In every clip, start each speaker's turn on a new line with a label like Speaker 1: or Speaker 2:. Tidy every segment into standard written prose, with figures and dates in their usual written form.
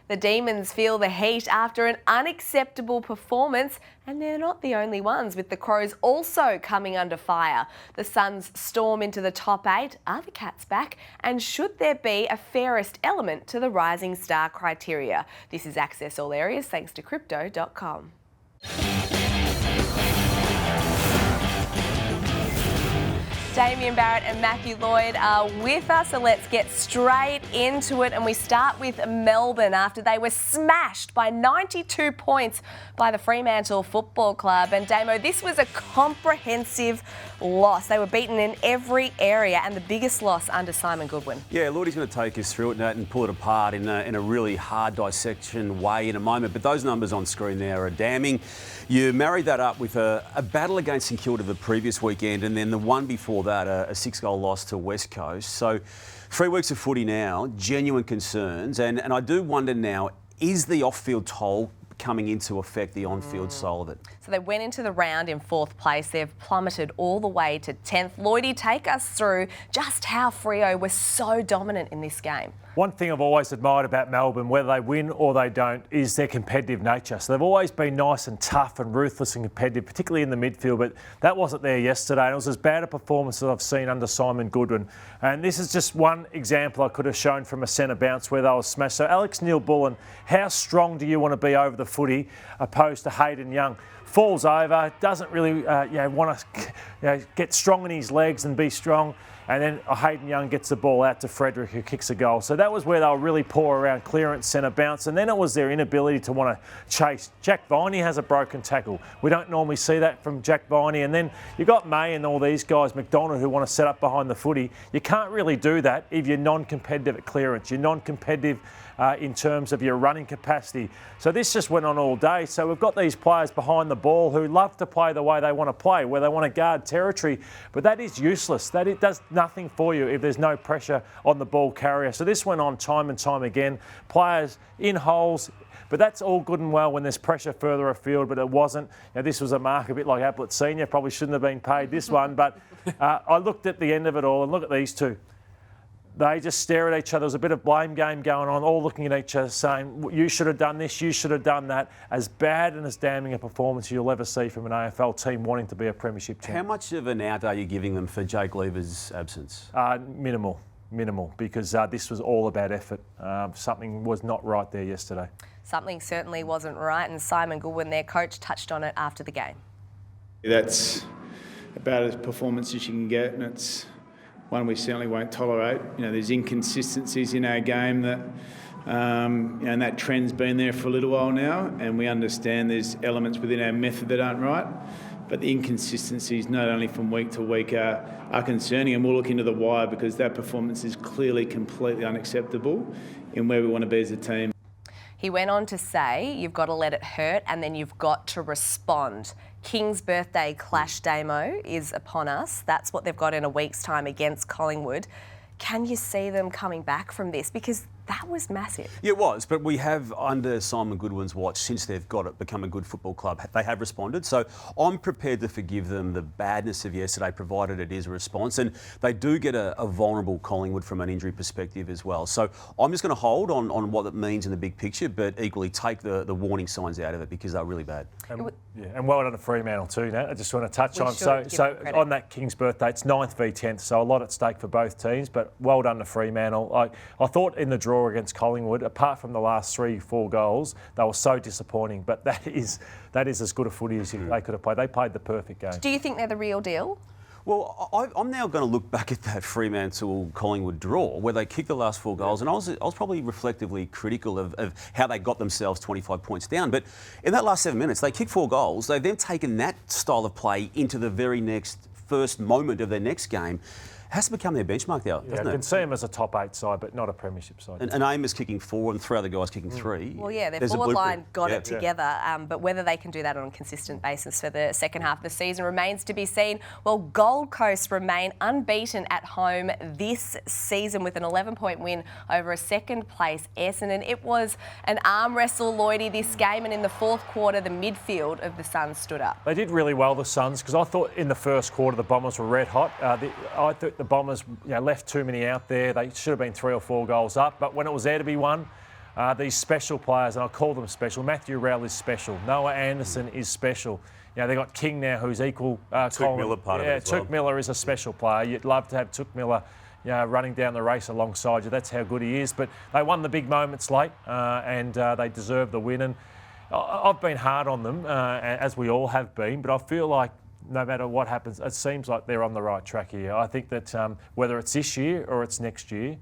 Speaker 1: The Demons feel the heat after an unacceptable performance, and they're not the only ones, with the Crows also coming under fire. The Suns storm into the top 8. Are the Cats back? And should there be a fairest element to the rising star criteria? This is Access All Areas, thanks to Crypto.com. Damian Barrett and Matthew Lloyd are with us, so let's get straight into it. And we start with Melbourne after they were smashed by 92 points by the Fremantle Football Club. And Damo, this was a comprehensive loss. They were beaten in every area, and the biggest loss under Simon Goodwin.
Speaker 2: Yeah, Lloydie's going to take us through it, Nat, and pull it apart in a really hard dissection way in a moment. But those numbers on screen there are damning. You married that up with a battle against St Kilda the previous weekend, and then the one before that, a 6-goal loss to West Coast. So 3 weeks of footy now, genuine concerns. And I do wonder now, is the off-field toll coming into effect the on-field side of it?
Speaker 1: So they went into the round in 4th place. They've plummeted all the way to 10th. Lloydie, take us through just how Freo was so dominant in this game.
Speaker 3: One thing I've always admired about Melbourne, whether they win or they don't, is their competitive nature. So they've always been nice and tough and ruthless and competitive, particularly in the midfield, but that wasn't there yesterday. And it was as bad a performance as I've seen under Simon Goodwin. And this is just one example I could have shown from a centre bounce where they were smashed. So Alex Neil-Bullen, how strong do you want to be over the footy opposed to Hayden Young? Falls over, doesn't really want to get strong in his legs and be strong. And then Hayden Young gets the ball out to Frederick, who kicks a goal. So that was where they were really poor around clearance, centre bounce. And then it was their inability to want to chase. Jack Viney has a broken tackle. We don't normally see that from Jack Viney. And then you've got May and all these guys, McDonald, who want to set up behind the footy. You can't really do that if you're non-competitive at clearance. You're non-competitive in terms of your running capacity. So this just went on all day. So we've got these players behind the ball who love to play the way they want to play, where they want to guard territory. But that is useless. It does nothing for you if there's no pressure on the ball carrier. So this went on time and time again. Players in holes. But that's all good and well when there's pressure further afield, but it wasn't. This was a mark a bit like Ablett Senior. Probably shouldn't have been paid this one. But I looked at the end of it all, and look at these two. They just stare at each other. There's a bit of blame game going on, all looking at each other saying, you should have done this, you should have done that. As bad and as damning a performance you'll ever see from an AFL team wanting to be a premiership team.
Speaker 2: How much of an out are you giving them for Jake Lever's absence?
Speaker 3: Minimal, because this was all about effort. Something was not right there yesterday.
Speaker 1: Something certainly wasn't right, and Simon Goodwin, their coach, touched on it after the game.
Speaker 4: That's about as performance as you can get, and it's one we certainly won't tolerate. There's inconsistencies in our game that, and that trend's been there for a little while now, and we understand there's elements within our method that aren't right, but the inconsistencies, not only from week to week, are concerning, and we'll look into the why, because that performance is clearly completely unacceptable in where we want to be as a team.
Speaker 1: He went on to say, you've got to let it hurt and then you've got to respond. King's birthday clash, Damo, is upon us. That's what they've got in a week's time against Collingwood. Can you see them coming back from this? Because that was massive.
Speaker 2: Yeah, it was, but we have, under Simon Goodwin's watch, since they've got it, become a good football club, they have responded. So I'm prepared to forgive them the badness of yesterday, provided it is a response. And they do get a vulnerable Collingwood from an injury perspective as well. So I'm just going to hold on what it means in the big picture, but equally take the warning signs out of it, because they're really bad.
Speaker 3: And well done to Fremantle too, Nat. I just want to touch on. So on that King's birthday, it's 9th v 10th, so a lot at stake for both teams, but well done to Fremantle. I thought in the draw against Collingwood, apart from the last 3-4 goals, they were so disappointing. But that is as good a footy as they could have played. They played the perfect game.
Speaker 1: Do you think they're the real deal?
Speaker 2: Well, I'm now going to look back at that Fremantle-Collingwood draw where they kicked the last 4 goals, and I was probably reflectively critical of how they got themselves 25 points down. But in that last 7 minutes, they kicked 4 goals. They've then taken that style of play into the very next first moment of their next game. Has to become their benchmark now, doesn't it?
Speaker 3: You can see them as a top 8 side, but not a premiership side.
Speaker 2: And Amos kicking 4 and 3 other guys kicking 3.
Speaker 1: Well, yeah, their forward line got it together, but whether they can do that on a consistent basis for the second half of the season remains to be seen. Well, Gold Coast remain unbeaten at home this season with an 11-point win over a second-place Essendon. It was an arm wrestle, Lloydie, this game, and in the 4th quarter, the midfield of the Suns stood up.
Speaker 3: They did really well, the Suns, because I thought in the first quarter the Bombers were red hot. I thought the Bombers left too many out there. They should have been 3 or 4 goals up, but when it was there to be won, these special players, and I call them special. Matthew Rowell is special. Noah Anderson is special. You know, they've got King now, who's equal.
Speaker 2: Touk Miller part of it as well.
Speaker 3: Touk Miller is a special player. You'd love to have Touk Miller, you know, running down the race alongside you. That's how good he is. But they won the big moments late, and they deserve the win. And I've been hard on them, as we all have been, but I feel like no matter what happens, it seems like they're on the right track here. I think that whether it's this year or it's next year,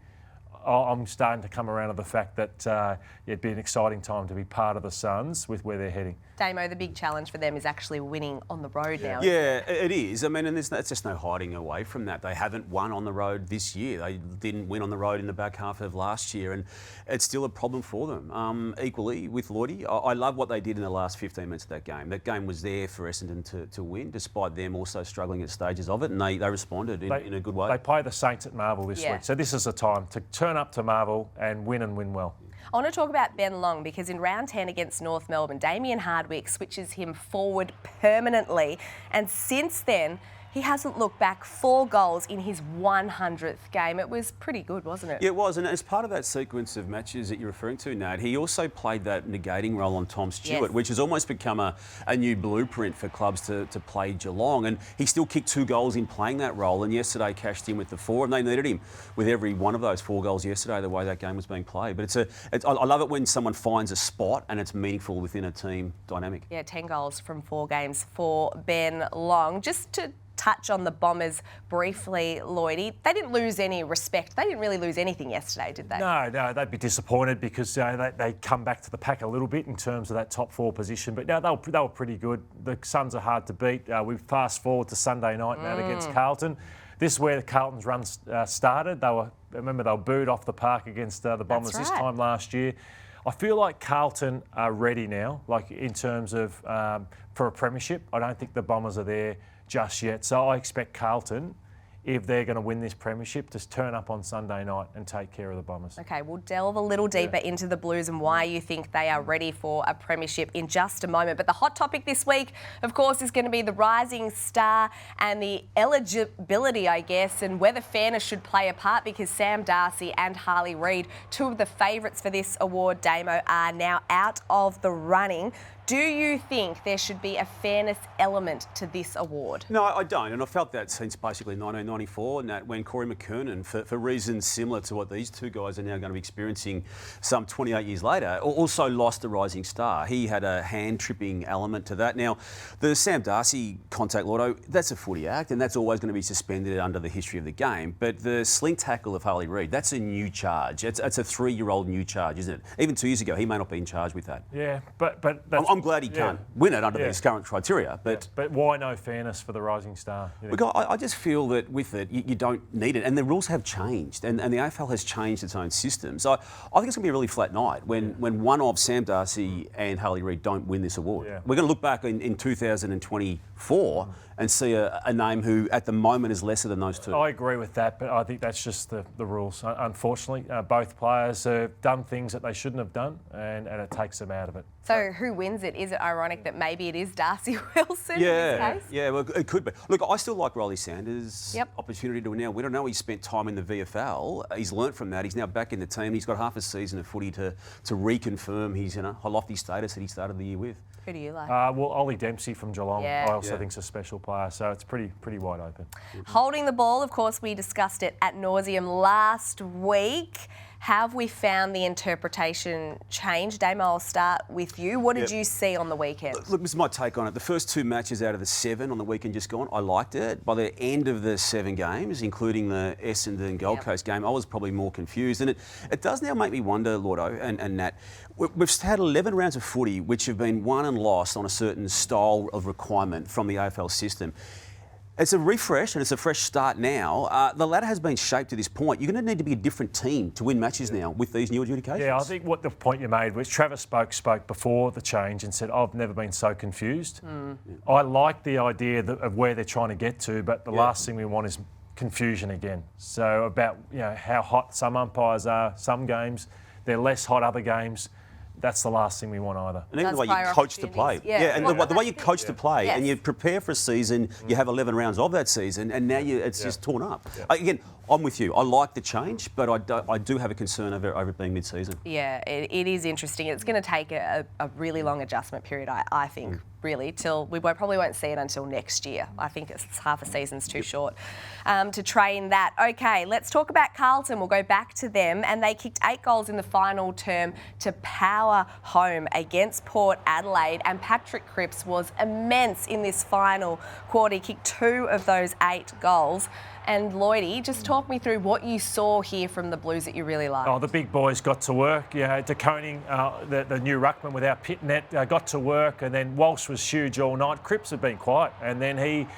Speaker 3: I'm starting to come around to the fact that it'd be an exciting time to be part of the Suns with where they're heading.
Speaker 1: Damo, the big challenge for them is actually winning on the road now.
Speaker 2: Yeah, it is. I mean, and there's just no hiding away from that. They haven't won on the road this year. They didn't win on the road in the back half of last year, and it's still a problem for them. Equally with Lloydie, I love what they did in the last 15 minutes of that game. That game was there for Essendon to win, despite them also struggling at stages of it, and they responded in a good way.
Speaker 3: They play the Saints at Marvel this week, so this is a time to turn up to Marvel and win well.
Speaker 1: I want to talk about Ben Long because in round 10 against North Melbourne, Damien Hardwick switches him forward permanently. And since then, he hasn't looked back. 4 goals in his 100th game. It was pretty good, wasn't it?
Speaker 2: Yeah, it was. And as part of that sequence of matches that you're referring to, Nat, he also played that negating role on Tom Stewart, which has almost become a new blueprint for clubs to play Geelong. And he still kicked 2 goals in playing that role. And yesterday cashed in with the 4. And they needed him with every one of those 4 goals yesterday, the way that game was being played. But I love it when someone finds a spot and it's meaningful within a team dynamic.
Speaker 1: Yeah, 10 goals from 4 games for Ben Long. Just to touch on the Bombers briefly, Lloydie, they didn't lose any respect. They didn't really lose anything yesterday, did they?
Speaker 3: No, they'd be disappointed because they come back to the pack a little bit in terms of that top 4 position. But no, they were pretty good. The Suns are hard to beat. We fast forward to Sunday night now against Carlton. This is where the Carlton's run started. They were booed off the park against the Bombers this time last year. I feel like Carlton are ready now, like in terms of for a premiership. I don't think the Bombers are there just yet. So I expect Carlton, if they're going to win this premiership, to turn up on Sunday night and take care of the Bombers.
Speaker 1: OK, we'll delve a little deeper into the Blues and why you think they are ready for a premiership in just a moment. But the hot topic this week, of course, is going to be the rising star and the eligibility, I guess, and whether fairness should play a part because Sam Darcy and Harley Reid, 2 of the favourites for this award, Damo, are now out of the running. Do you think there should be a fairness element to this award?
Speaker 2: No, I don't. And I've felt that since basically 1994, Nat, when Corey McKernan, for reasons similar to what these 2 guys are now going to be experiencing some 28 years later, also lost the rising star. He had a hand-tripping element to that. Now, the Sam Darcy contact, Lotto, that's a footy act, and that's always going to be suspended under the history of the game. But the sling tackle of Harley Reid, that's a new charge. It's a 3-year-old new charge, isn't it? Even 2 years ago, he may not be in charge with that.
Speaker 3: Yeah, but
Speaker 2: I'm glad he can't win it under these current criteria. But
Speaker 3: why no fairness for the rising star?
Speaker 2: Look, I just feel that with it, you don't need it. And the rules have changed. And the AFL has changed its own system. So I think it's going to be a really flat night when one of Sam Darcy and Harley Reid don't win this award. Yeah. We're going to look back in 2024 and see a name who, at the moment, is lesser than those 2.
Speaker 3: I agree with that, but I think that's just the rules. Unfortunately, both players have done things that they shouldn't have done, and it takes them out of it.
Speaker 1: So who wins it? Is it ironic that maybe it is Darcy Wilson in this case?
Speaker 2: Yeah, well, it could be. Look, I still like Riley Sanders' opportunity to now. We don't know he spent time in the VFL. He's learnt from that. He's now back in the team. He's got half a season of footy to reconfirm his lofty status that he started the year with.
Speaker 1: Who do you like?
Speaker 3: Well, Ollie Dempsey from Geelong, I also think is a special player, so it's pretty wide open.
Speaker 1: Holding the ball, of course, we discussed it ad nauseum last week. Have we found the interpretation change? Damo, I'll start with you. What did you see on the weekend?
Speaker 2: Look, this is my take on it. The first 2 matches out of the 7 on the weekend just gone, I liked it. By the end of the 7 games, including the Essendon Gold Coast game, I was probably more confused. And it does now make me wonder, Lordo and Nat, we've had 11 rounds of footy which have been won and lost on a certain style of requirement from the AFL system. It's a refresh and it's a fresh start now. The ladder has been shaped to this point. You're going to need to be a different team to win matches now with these new adjudications.
Speaker 3: Yeah, I think what the point you made was Travis spoke before the change and said, I've never been so confused. I like the idea of where they're trying to get to, but the last thing we want is confusion again. So about how hot some umpires are, some games, they're less hot other games. that's the last thing we want either.
Speaker 2: And even
Speaker 1: Does
Speaker 2: the way you
Speaker 1: prior
Speaker 2: coach to play.
Speaker 1: opportunities. Yeah.
Speaker 2: And
Speaker 1: Well,
Speaker 2: the way you
Speaker 1: that's
Speaker 2: coach
Speaker 1: it.
Speaker 2: to play
Speaker 1: Yes.
Speaker 2: and you prepare for a season, you have 11 rounds of that season, and now it's just torn up. Again, I'm with you. I like the change, but I do have a concern over it being mid-season.
Speaker 1: Yeah, it is interesting. It's going to take a really long adjustment period, I think, really, till we probably won't see it until next year. I think it's half a season's too short to train that. Okay, let's talk about Carlton. We'll go back to them, and they kicked 8 goals in the final term to power home against Port Adelaide, and Patrick Cripps was immense in this final quarter. He kicked 2 of those 8 goals. And Lloydie, just talk me through what you saw here from the Blues that you really liked.
Speaker 3: Oh, the big boys got to work. Yeah, De Koning, the new ruckman with our pit net, got to work, and then Walsh was huge all night. Cripps had been quiet, and then he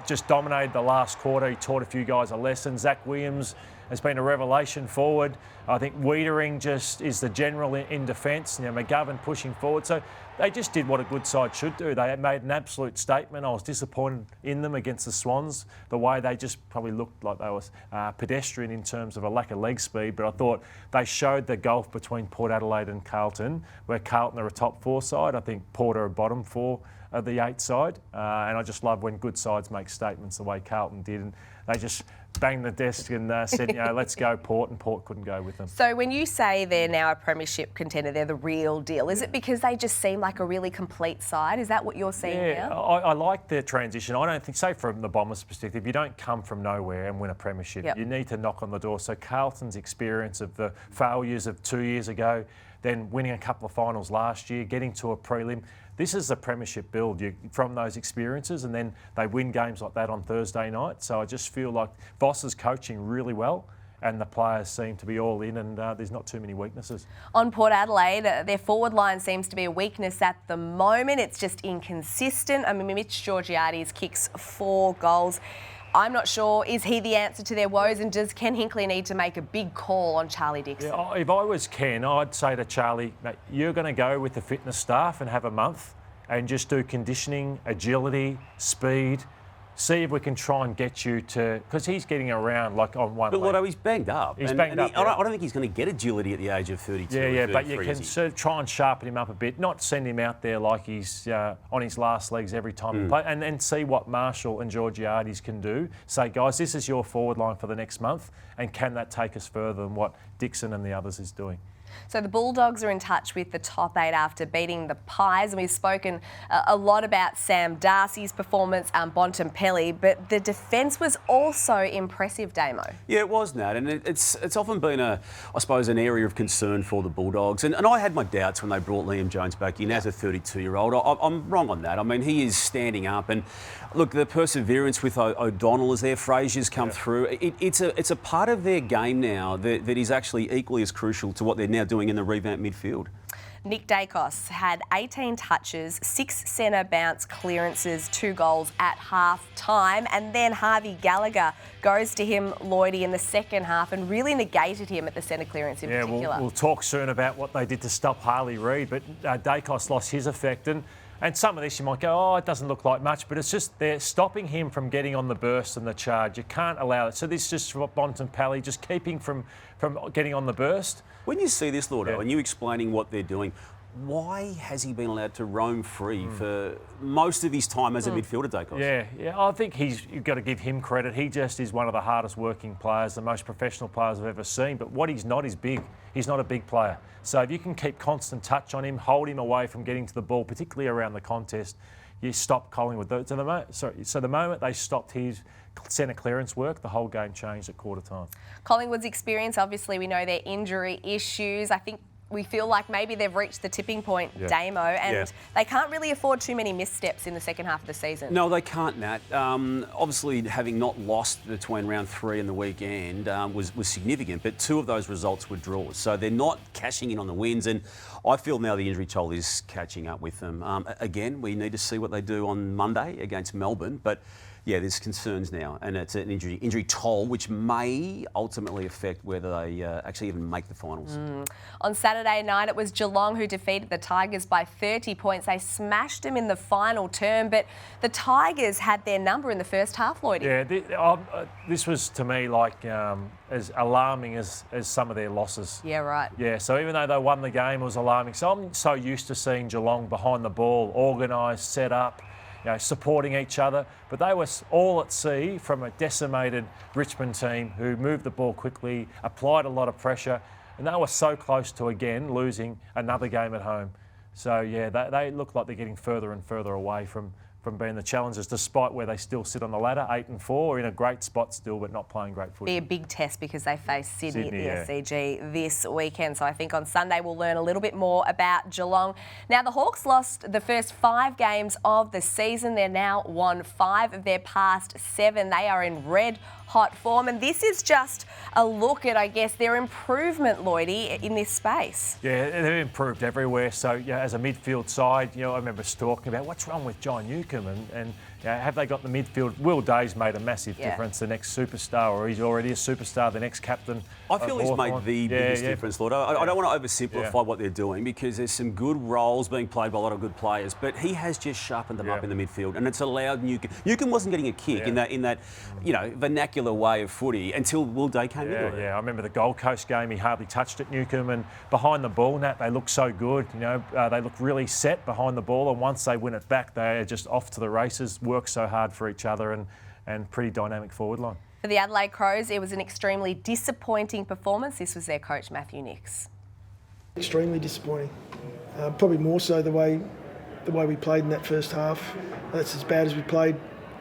Speaker 3: just dominated the last quarter. He taught a few guys a lesson. Zach Williams has been a revelation forward. I think Wiedering just is the general in defence. McGovern pushing forward. So they just did what a good side should do. They made an absolute statement. I was disappointed in them against the Swans, the way they just probably looked like they was pedestrian in terms of a lack of leg speed. But I thought they showed the gulf between Port Adelaide and Carlton, where Carlton are a top 4 side. I think Port are a bottom 4 of the 8 side. And I just love when good sides make statements the way Carlton did. And they just banged the desk and said, let's go Port, and Port couldn't go with them.
Speaker 1: So when you say they're now a premiership contender, they're the real deal, is it because they just seem like a really complete side? Is that what you're seeing now?
Speaker 3: I like their transition. I don't think, say from the Bombers' perspective, you don't come from nowhere and win a premiership. You need to knock on the door. So Carlton's experience of the failures of 2 years ago, then winning a couple of finals last year, getting to a prelim. This is the premiership build from those experiences, and then they win games like that on Thursday night. So I just feel like Voss is coaching really well, and the players seem to be all in, and there's not too many weaknesses.
Speaker 1: On Port Adelaide, their forward line seems to be a weakness at the moment. It's just inconsistent. I mean, Mitch Georgiades kicks 4 goals. I'm not sure, is he the answer to their woes, and does Ken Hinkley need to make a big call on Charlie Dixon?
Speaker 3: Yeah, if I was Ken, I'd say to Charlie, mate, you're going to go with the fitness staff and have a month and just do conditioning, agility, speed. See if we can try and get you to... Because he's getting around like on one leg.
Speaker 2: But Lotto, he's banged up.
Speaker 3: He's banged up.
Speaker 2: I don't think he's going to get agility at the age of 32.
Speaker 3: Yeah, but you can sort of try and sharpen him up a bit, not send him out there like he's on his last legs every time he plays, and then see what Marshall and Georgiades can do. Say, guys, this is your forward line for the next month, and can that take us further than what Dixon and the others is doing?
Speaker 1: So the Bulldogs are in touch with the top 8 after beating the Pies, and we've spoken a lot about Sam Darcy's performance, Bontempelli, but the defence was also impressive, Damo.
Speaker 2: Yeah, it was, Nat, and it's often been I suppose, an area of concern for the Bulldogs, and I had my doubts when they brought Liam Jones back in as a 32-year-old. I'm wrong on that. I mean, he is standing up, and look, the perseverance with O'Donnell is there. Frazier's come through. It's a part of their game now that is actually equally as crucial to what they're now doing in the revamped midfield.
Speaker 1: Nick Dacos had 18 touches, 6 centre bounce clearances, 2 goals at half time, and then Harvey Gallagher goes to him, Lloydie, in the second half and really negated him at the centre clearance in particular.
Speaker 3: We'll talk soon about what they did to stop Harley Reid, but Dacos lost his effect, and some of this you might go, it doesn't look like much, but it's just they're stopping him from getting on the burst and the charge. You can't allow it. So this is just Bontempelli, just keeping from getting on the burst.
Speaker 2: When you see this, Lordo, and you explaining what they're doing, why has he been allowed to roam free for most of his time as a midfielder, Dacos?
Speaker 3: Yeah, I think you've got to give him credit. He just is one of the hardest working players, the most professional players I've ever seen. But what he's not is big. He's not a big player. So if you can keep constant touch on him, hold him away from getting to the ball, particularly around the contest, you stop Collingwood. So the moment they stopped his centre clearance work, the whole game changed at quarter time.
Speaker 1: Collingwood's experience, obviously we know their injury issues. I think we feel like maybe they've reached the tipping point, Damo, and they can't really afford too many missteps in the second half of the season.
Speaker 2: No, they can't, Nat. Obviously, having not lost between round 3 and the weekend was significant, but 2 of those results were draws. So they're not cashing in on the wins, and I feel now the injury toll is catching up with them. Again, we need to see what they do on Monday against Melbourne, but Yeah, there's concerns now, and it's an injury toll, which may ultimately affect whether they actually even make the finals.
Speaker 1: On Saturday night, it was Geelong who defeated the Tigers by 30 points. They smashed them in the final term, but the Tigers had their number in the first half, Lloyd.
Speaker 3: Yeah, this was to me like as alarming as some of their losses.
Speaker 1: Yeah, right.
Speaker 3: Yeah, so even though they won the game, it was alarming. So I'm so used to seeing Geelong behind the ball, organised, set up, supporting each other. But they were all at sea from a decimated Richmond team who moved the ball quickly, applied a lot of pressure, and they were so close to, again, losing another game at home. So, yeah, they look like they're getting further and further away from being the challengers, despite where they still sit on the ladder, 8 and 4, in a great spot still, but not playing great footy.
Speaker 1: Be a big test because they face Sydney at the
Speaker 3: yeah.
Speaker 1: SCG this weekend. So I think on Sunday we'll learn a little bit more about Geelong. Now, the Hawks lost the first 5 games of the season. They're now won 5 of their past 7. They are in red hot form, and this is just a look at, I guess, their improvement, Lloydie, in this space.
Speaker 3: Yeah, they've improved everywhere. So, as a midfield side, I remember us talking about what's wrong with John Newcombe and have they got the midfield? Will Day's made a massive difference, the next superstar, or he's already a superstar, the next captain.
Speaker 2: I feel he's made the biggest difference, Lord. I don't want to oversimplify what they're doing because there's some good roles being played by a lot of good players, but he has just sharpened them up in the midfield, and it's allowed Newcombe. Newcombe wasn't getting a kick in that vernacular way of footy until Will Day came into it.
Speaker 3: Yeah, I remember the Gold Coast game. He hardly touched it, Newcombe, and behind the ball, Nat, they look so good. They look really set behind the ball, and once they win it back, they are just off to the races. Work so hard for each other, and pretty dynamic forward line.
Speaker 1: For the Adelaide Crows, it was an extremely disappointing performance. This was their coach, Matthew Nicks.
Speaker 5: Extremely disappointing. Probably more so the way we played in that first half. That's as bad as we played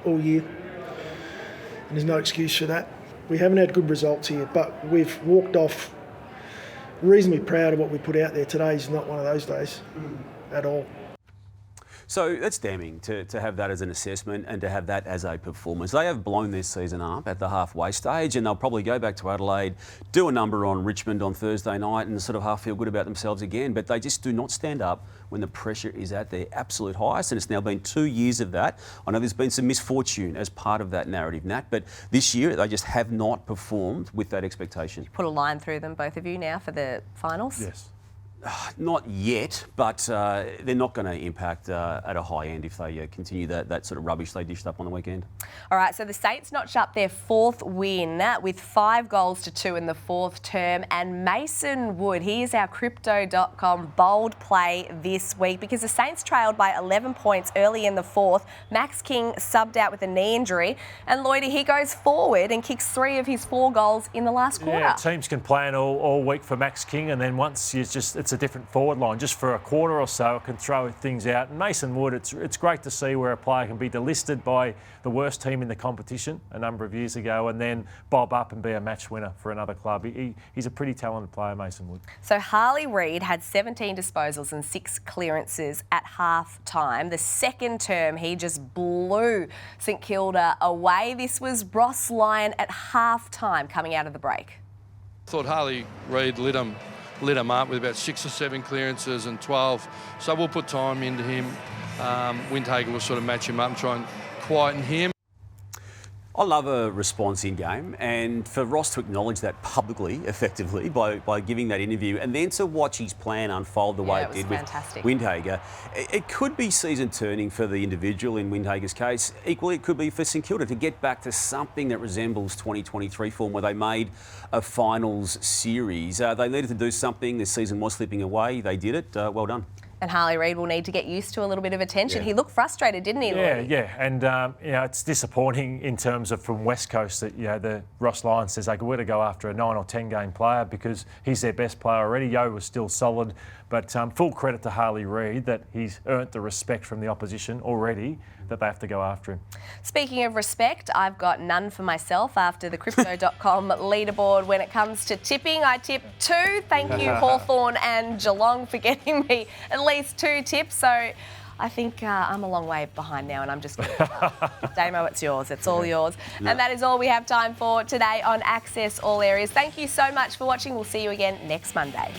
Speaker 5: all year. And there's no excuse for that. We haven't had good results here, but we've walked off reasonably proud of what we put out there. Today's not one of those days at all.
Speaker 2: So that's damning to have that as an assessment and to have that as a performance. They have blown this season up at the halfway stage, and they'll probably go back to Adelaide, do a number on Richmond on Thursday night and sort of half feel good about themselves again. But they just do not stand up when the pressure is at their absolute highest, and it's now been 2 years of that. I know there's been some misfortune as part of that narrative, Nat, but this year they just have not performed with that expectation.
Speaker 1: Put a line through them, both of you, now for the finals?
Speaker 3: Yes.
Speaker 2: Not yet, but they're not going to impact at a high end if they continue that sort of rubbish they dished up on the weekend.
Speaker 1: All right, so the Saints notched up their 4th win with 5 goals to 2 in the 4th term. And Mason Wood, he is our Crypto.com bold play this week because the Saints trailed by 11 points early in the 4th. Max King subbed out with a knee injury. And Lloydie, he goes forward and kicks 3 of his 4 goals in the last quarter.
Speaker 3: Yeah, teams can plan all week for Max King, and then once it's a different forward line. Just for a quarter or so, it can throw things out. And Mason Wood, it's great to see where a player can be delisted by the worst team in the competition a number of years ago and then bob up and be a match winner for another club. He's a pretty talented player, Mason Wood.
Speaker 1: So Harley Reid had 17 disposals and 6 clearances at half-time. The second term, he just blew St Kilda away. This was Ross Lyon at half-time coming out of the break.
Speaker 6: I thought Harley Reid lit him up with about 6 or 7 clearances and 12. So we'll put time into him. Windhager will sort of match him up and try and quieten him.
Speaker 2: I love a response in game, and for Ross to acknowledge that publicly, effectively, by giving that interview, and then to watch his plan unfold the way it did
Speaker 1: fantastic.
Speaker 2: with Windhager, it could be season turning for the individual in Windhager's case. Equally, it could be for St Kilda to get back to something that resembles 2023 form, where they made a finals series. They needed to do something. The season was slipping away. They did it. Well done.
Speaker 1: And Harley Reid will need to get used to a little bit of attention. He looked frustrated, didn't he, Lloyd?
Speaker 3: Yeah. And, it's disappointing in terms of from West Coast that, the Ross Lyon says they were to go after a 9 or 10 game player because he's their best player already. Yo was still solid. But full credit to Harley Reid that he's earned the respect from the opposition already that they have to go after him.
Speaker 1: Speaking of respect, I've got none for myself after the Crypto.com leaderboard. When it comes to tipping, I tipped 2. Thank you, Hawthorn and Geelong, for getting me at least 2 tips. So I think I'm a long way behind now and I'm just going to... Damo, it's yours. It's all yours. Yeah. And that is all we have time for today on Access All Areas. Thank you so much for watching. We'll see you again next Monday.